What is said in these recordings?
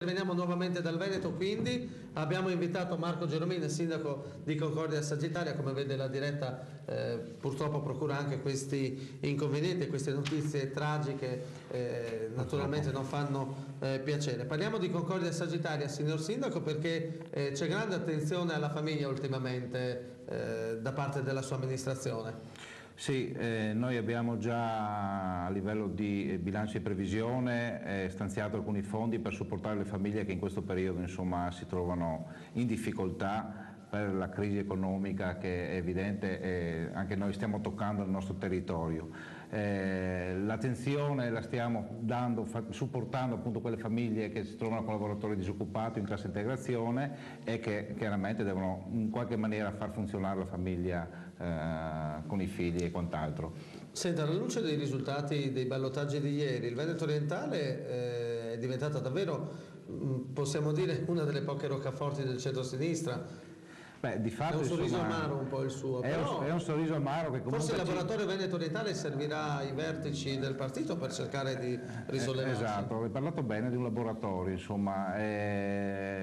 Veniamo nuovamente dal Veneto, quindi abbiamo invitato Marco Geromini, sindaco di Concordia Sagittaria. Come vede la diretta purtroppo procura anche questi inconvenienti, queste notizie tragiche naturalmente non fanno piacere. Parliamo di Concordia Sagittaria, signor sindaco, perché c'è grande attenzione alla famiglia ultimamente da parte della sua amministrazione. Sì, noi abbiamo già a livello di bilancio di previsione stanziato alcuni fondi per supportare le famiglie che in questo periodo insomma, si trovano in difficoltà per la crisi economica che è evidente e anche noi stiamo toccando nel nostro territorio. L'attenzione la stiamo dando, supportando appunto quelle famiglie che si trovano con lavoratori disoccupati in cassa integrazione e che chiaramente devono in qualche maniera far funzionare la famiglia con i figli e quant'altro. Senta, alla luce dei risultati dei ballottaggi di ieri, il Veneto orientale è diventata davvero, possiamo dire, una delle poche roccaforti del centro-sinistra. Beh, di fatto, è un sorriso amaro un po' il suo, è un sorriso amaro che comunque... Forse il laboratorio Veneto orientale servirà ai vertici del partito per cercare di risollevarsi. Esatto, hai parlato bene di un laboratorio, insomma,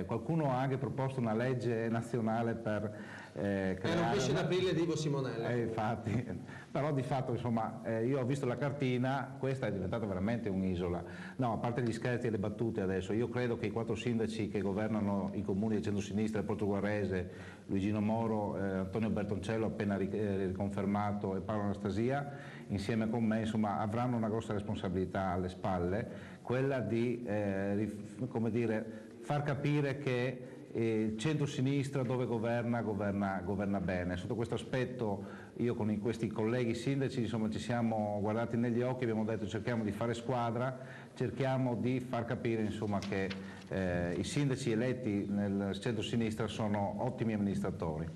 qualcuno ha anche proposto una legge nazionale per era un pesce d'aprile di Ivo Simonella. Infatti, però di fatto insomma io ho visto la cartina, questa è diventata veramente un'isola. No, a parte gli scherzi e le battute adesso, io credo che i 4 sindaci che governano i comuni del centro-sinistra, Portoguarese, Luigino Moro, Antonio Bertoncello appena riconfermato e Paolo Anastasia, insieme con me insomma avranno una grossa responsabilità alle spalle, quella di come dire, far capire che il centro-sinistra dove governa bene. Sotto questo aspetto io con questi colleghi sindaci insomma, ci siamo guardati negli occhi e abbiamo detto cerchiamo di fare squadra, cerchiamo di far capire insomma, che i sindaci eletti nel centro-sinistra sono ottimi amministratori.